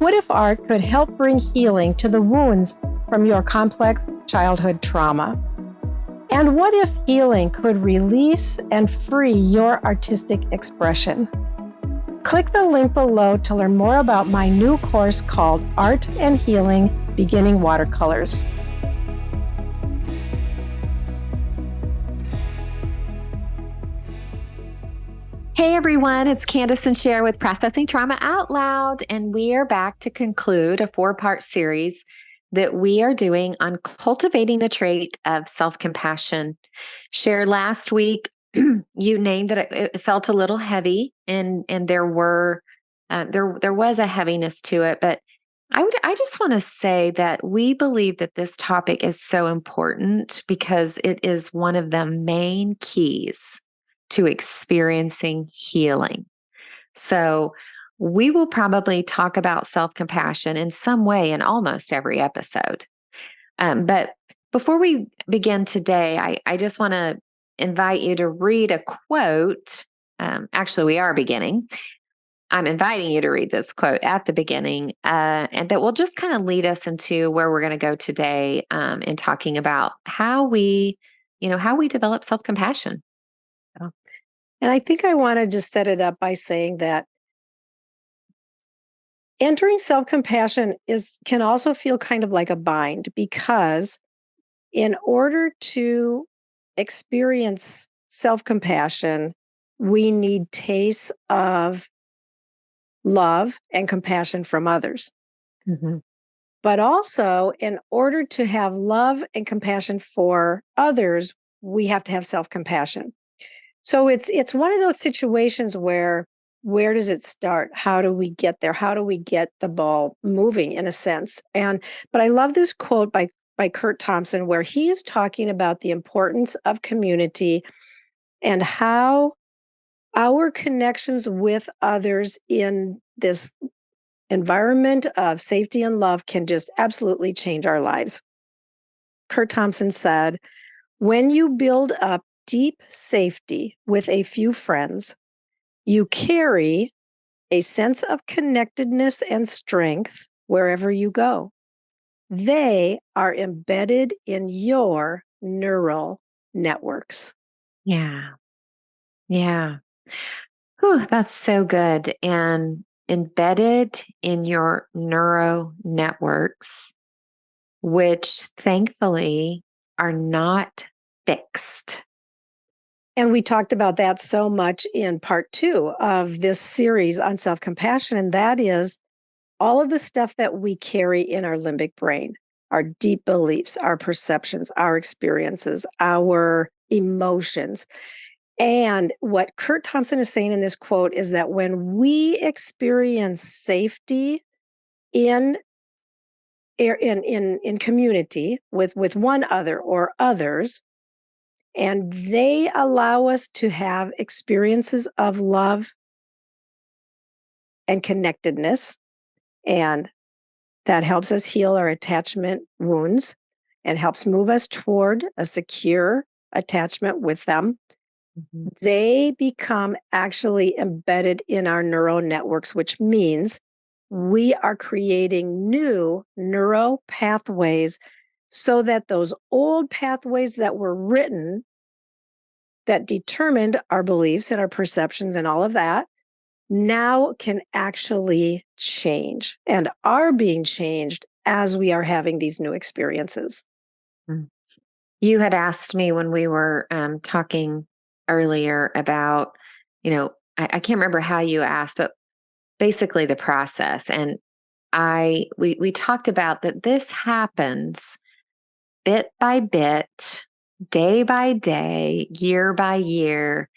What if art could help bring healing to the wounds from your complex childhood trauma? And what if healing could release and free your artistic expression? Click the link below to learn more about my new course called Art and Healing Beginning Watercolors. Hey everyone, it's Kandace and Sher with Processing Trauma Out Loud, and we are back to conclude a 4-part series that we are doing on cultivating the trait of self-compassion. Sher, last week you named that it felt a little heavy, and there was a heaviness to it, but I just want to say that we believe that this topic is so important because it is one of the main keys to experiencing healing. So we will probably talk about self-compassion in some way in almost every episode. But before we begin today, I just want to invite you to read a quote. Actually, we are beginning. I'm inviting you to read this quote at the beginning, and that will just kind of lead us into where we're going to go today in talking about how we develop self-compassion. And I think I want to just set it up by saying that entering self-compassion can also feel kind of like a bind, because in order to experience self-compassion, we need tastes of love and compassion from others. Mm-hmm. But also, in order to have love and compassion for others, we have to have self-compassion. So it's one of those situations where does it start? How do we get there? How do we get the ball moving, in a sense? But I love this quote by Curt Thompson, where he is talking about the importance of community and how our connections with others in this environment of safety and love can just absolutely change our lives. Curt Thompson said, "When you build up deep safety with a few friends, you carry a sense of connectedness and strength wherever you go. They are embedded in your neural networks." Yeah. Yeah. Whew, that's so good. And embedded in your neuro networks, which thankfully are not fixed. And we talked about that so much in part 2 of this series on self-compassion. And that is all of the stuff that we carry in our limbic brain, our deep beliefs, our perceptions, our experiences, our emotions. And what Curt Thompson is saying in this quote is that when we experience safety in community with one other or others, and they allow us to have experiences of love and connectedness, and that helps us heal our attachment wounds and helps move us toward a secure attachment with them. Mm-hmm. They become actually embedded in our neural networks, which means we are creating new neural pathways so that those old pathways that were written that determined our beliefs and our perceptions and all of that now can actually change and are being changed as we are having these new experiences. You had asked me when we were talking earlier about, I can't remember how you asked, but basically the process. And we talked about that this happens bit by bit, day by day, year by year.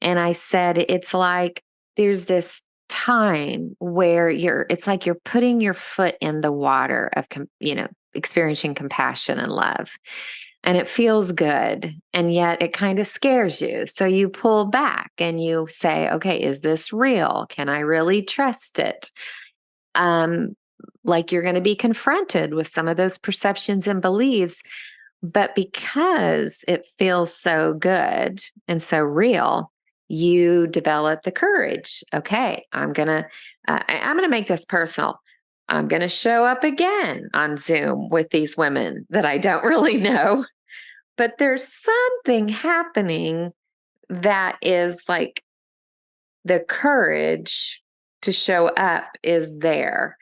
And I said, it's like there's this time where it's like you're putting your foot in the water of, experiencing compassion and love. And it feels good. And yet it kind of scares you. So you pull back and you say, okay, is this real? Can I really trust it? Like you're going to be confronted with some of those perceptions and beliefs. But because it feels so good and so real, you develop the courage. Okay, I'm gonna make this personal. I'm going to show up again on Zoom with these women that I don't really know. But there's something happening that is like the courage to show up is there.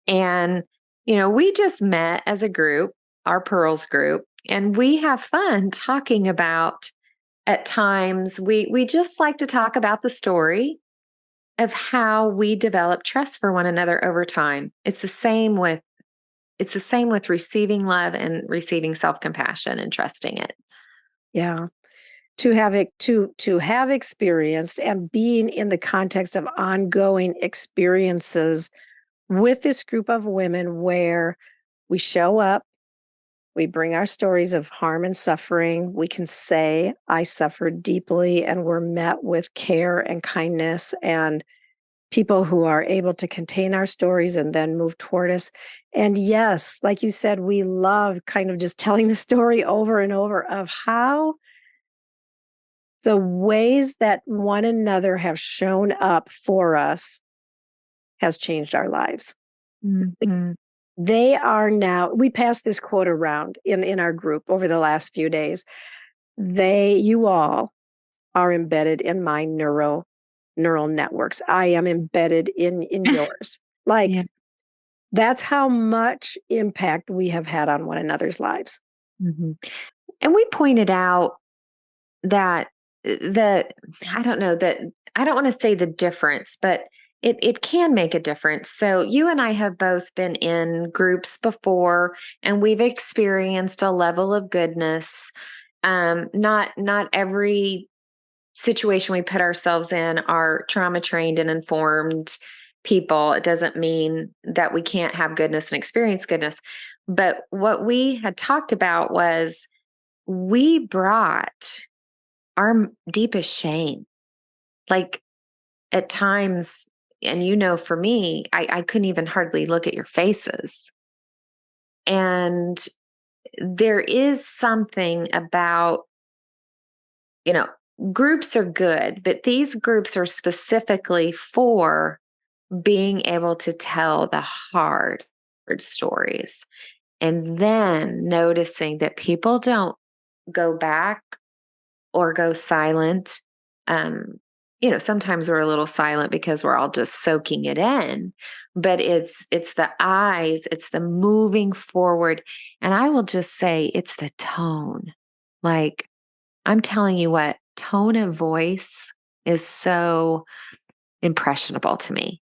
And, we just met as a group, our Pearls group, and we have fun talking about at times we just like to talk about the story of how we develop trust for one another over time. It's the same with receiving love and receiving self-compassion and trusting it. Yeah. To have experienced and being in the context of ongoing experiences with this group of women where we show up, we bring our stories of harm and suffering. We can say, I suffered deeply, and we're met with care and kindness and people who are able to contain our stories and then move toward us. And yes, like you said, we love kind of just telling the story over and over of how the ways that one another have shown up for us has changed our lives. Mm-hmm. They are now, we passed this quote around in our group over the last few days. You all are embedded in my neural networks. I am embedded in yours. Like Yeah. that's how much impact we have had on one another's lives. Mm-hmm. And we pointed out that I don't know that I don't want to say the difference, but it can make a difference. So you and I have both been in groups before, and we've experienced a level of goodness. Not every situation we put ourselves in are trauma trained and informed people. It doesn't mean that we can't have goodness and experience goodness. But what we had talked about was we brought our deepest shame. Like at times, and for me, I couldn't even hardly look at your faces. And there is something about, you know, groups are good, but these groups are specifically for being able to tell the hard stories. And then noticing that people don't go back or go silent. Sometimes we're a little silent because we're all just soaking it in, but it's the eyes, it's the moving forward. And I will just say it's the tone. Like I'm telling you what, tone of voice is so impressionable to me.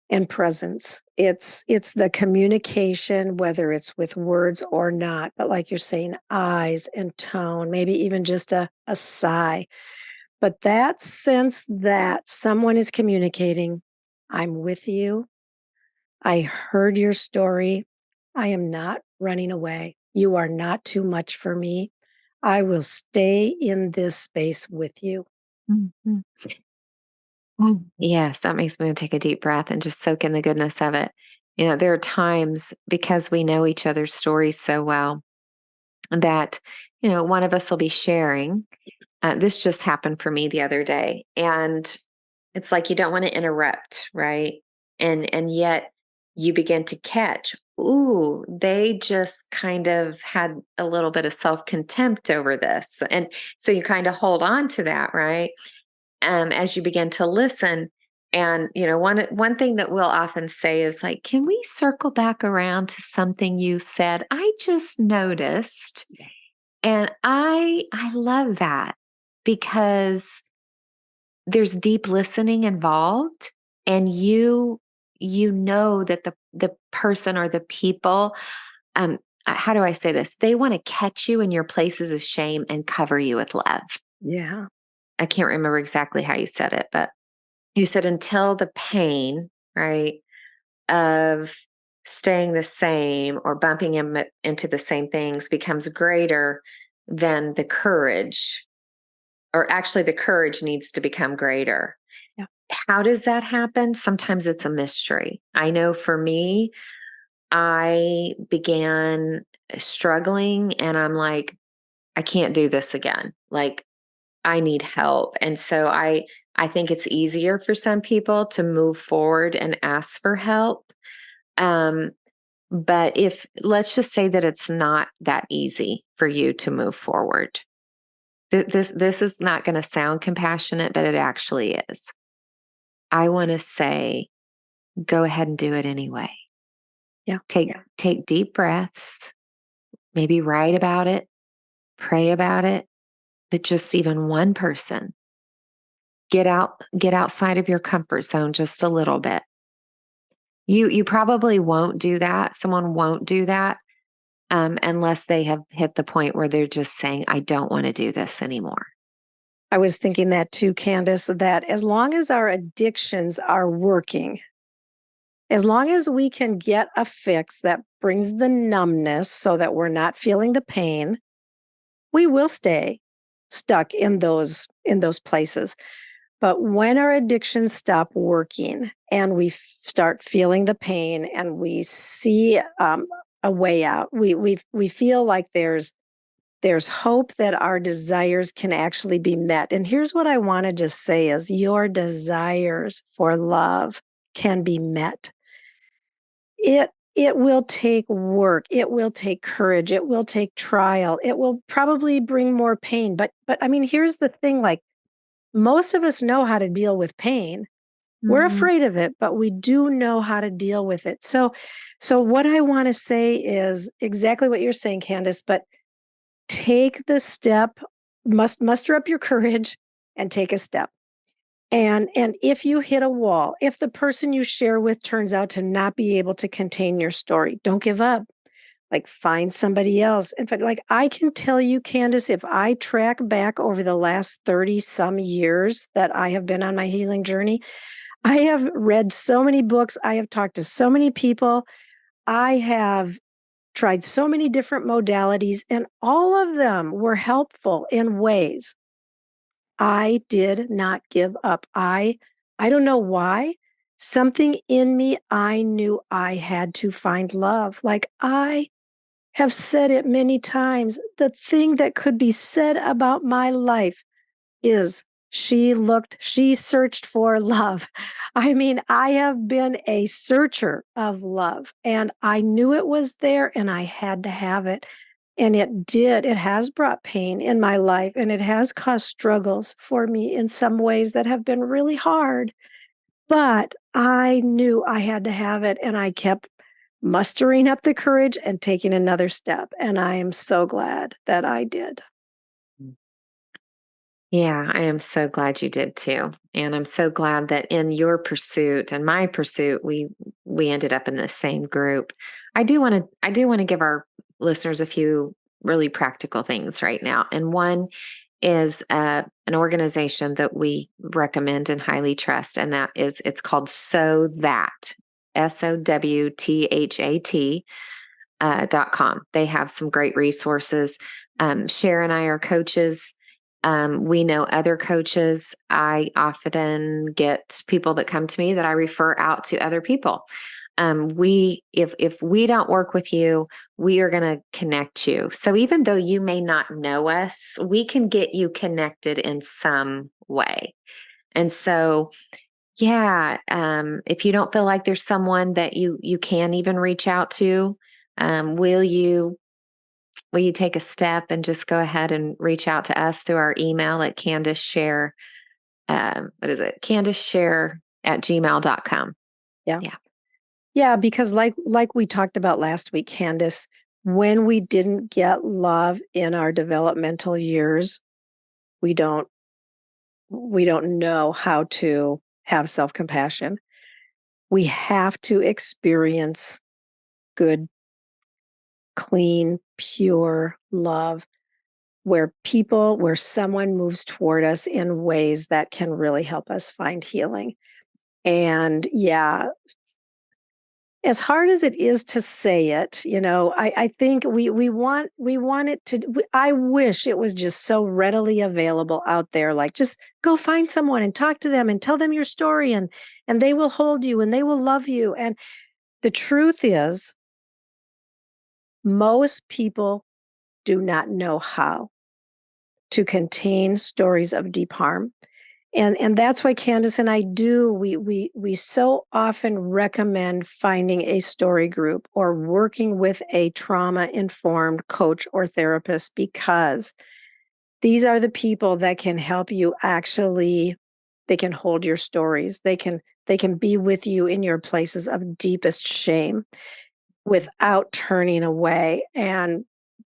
And presence. It's the communication, whether it's with words or not, but like you're saying, eyes and tone, maybe even just a sigh. But that sense that someone is communicating, I'm with you. I heard your story. I am not running away. You are not too much for me. I will stay in this space with you. Mhm. Yes, that makes me take a deep breath and just soak in the goodness of it. There are times because we know each other's stories so well that, one of us will be sharing. This just happened for me the other day. And it's like you don't want to interrupt, right? And yet you begin to catch, ooh, they just kind of had a little bit of self-contempt over this. And so you kind of hold on to that, right? As you begin to listen. And one thing that we'll often say is like, can we circle back around to something you said? I just noticed. And I love that because there's deep listening involved, and you know that the person or the people, how do I say this? They want to catch you in your places of shame and cover you with love. Yeah. I can't remember exactly how you said it, but you said until the pain, right, of staying the same or bumping into the same things becomes greater than the courage, or actually the courage needs to become greater. Yeah. How does that happen? Sometimes it's a mystery. I know for me, I began struggling and I'm like, I can't do this again. Like, I need help. And so I think it's easier for some people to move forward and ask for help. Um, but if let's just say that it's not that easy for you to move forward. This is not going to sound compassionate, but it actually is. I want to say, go ahead and do it anyway. Yeah. Take deep breaths, maybe write about it, pray about it, but just even one person. Get outside of your comfort zone just a little bit. You probably won't do that. Someone won't do that unless they have hit the point where they're just saying, I don't want to do this anymore. I was thinking that too, Kandace, that as long as our addictions are working, as long as we can get a fix that brings the numbness so that we're not feeling the pain, we will stay stuck in those places. But when our addictions stop working and we start feeling the pain and we see a way out, we feel like there's hope that our desires can actually be met. And here's what I want to just say is your desires for love can be met. It will take work, it will take courage, it will take trial, it will probably bring more pain. But I mean, here's the thing, like most of us know how to deal with pain. We're Mhm. afraid of it, but we do know how to deal with it. So what I want to say is exactly what you're saying, Kandace, but take the step, muster up your courage and take a step. And if you hit a wall, if the person you share with turns out to not be able to contain your story, don't give up. Like find somebody else. In fact, like I can tell you, Kandace, if I track back over the last 30 some years that I have been on my healing journey, I have read so many books. I have talked to so many people. I have tried so many different modalities, and all of them were helpful in ways. I did not give up. I don't know why. Something in me, I knew I had to find love. Like I have said it many times. The thing that could be said about my life is she searched for love. I mean, I have been a searcher of love and I knew it was there and I had to have it. And it did. It has brought pain in my life and it has caused struggles for me in some ways that have been really hard. But I knew I had to have it and I kept mustering up the courage and taking another step. And I am so glad that I did. Yeah, I am so glad you did too. And I'm so glad that in your pursuit and my pursuit, we ended up in the same group. I do want to give our listeners a few really practical things right now. And one is an organization that we recommend and highly trust, and it's called So That, SOWTHAT .com. They have some great resources. Cher and I are coaches. We know other coaches. I often get people that come to me that I refer out to other people. If we don't work with you, we are going to connect you. So even though you may not know us, we can get you connected in some way. And so, yeah, if you don't feel like there's someone that you can even reach out to, will you take a step and just go ahead and reach out to us through our email at Kandace Sher, what is it? Kandace Sher at gmail.com. Yeah. Yeah. Yeah, because like we talked about last week, Kandace, when we didn't get love in our developmental years, we don't we don't know how to have self-compassion. We have to experience good, clean, pure love where someone moves toward us in ways that can really help us find healing. And yeah, as hard as it is to say it, I think we want it to. I wish it was just so readily available out there. Like, just go find someone and talk to them and tell them your story, and they will hold you and they will love you. And the truth is, most people do not know how to contain stories of deep harm. And that's why Kandace and I do, we so often recommend finding a story group or working with a trauma-informed coach or therapist, because these are the people that can help you actually, they can hold your stories. They can be with you in your places of deepest shame without turning away, and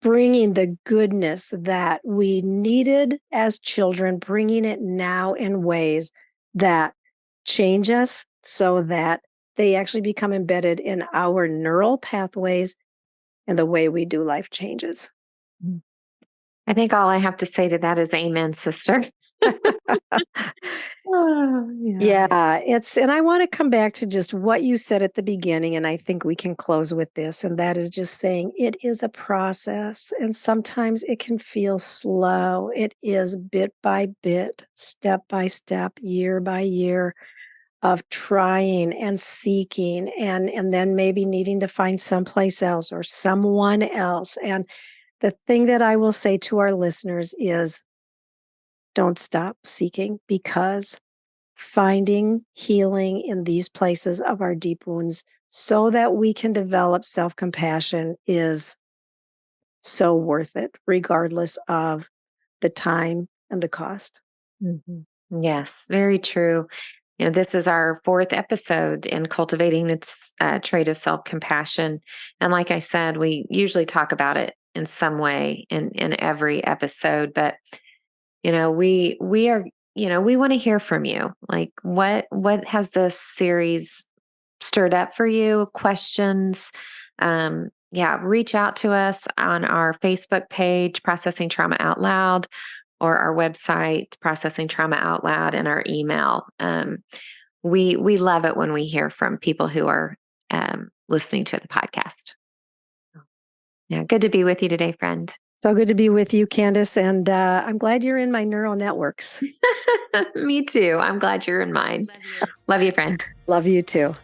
bringing the goodness that we needed as children, bringing it now in ways that change us so that they actually become embedded in our neural pathways, and the way we do life changes. I think all I have to say to that is amen, sister. Oh, yeah. Yeah, and I want to come back to just what you said at the beginning, and I think we can close with this, and that is just saying it is a process, and sometimes it can feel slow. It is bit by bit, step by step, year by year of trying and seeking, and then maybe needing to find someplace else or someone else. And the thing that I will say to our listeners is don't stop seeking, because finding healing in these places of our deep wounds so that we can develop self compassion is so worth it, regardless of the time and the cost. Mhm. Yes, very true. This is our fourth episode in cultivating its trait of self compassion. And like I said, we usually talk about it in some way in every episode. But we are we want to hear from you. Like, what has this series stirred up for you? Questions? Yeah, reach out to us on our Facebook page, Processing Trauma Out Loud, or our website, Processing Trauma Out Loud, and our email. We love it when we hear from people who are listening to the podcast. Yeah, good to be with you today, friend. So good to be with you, Kandace, and I'm glad you're in my neural networks. Me too. I'm glad you're in mine. Love you, friend. Love you too.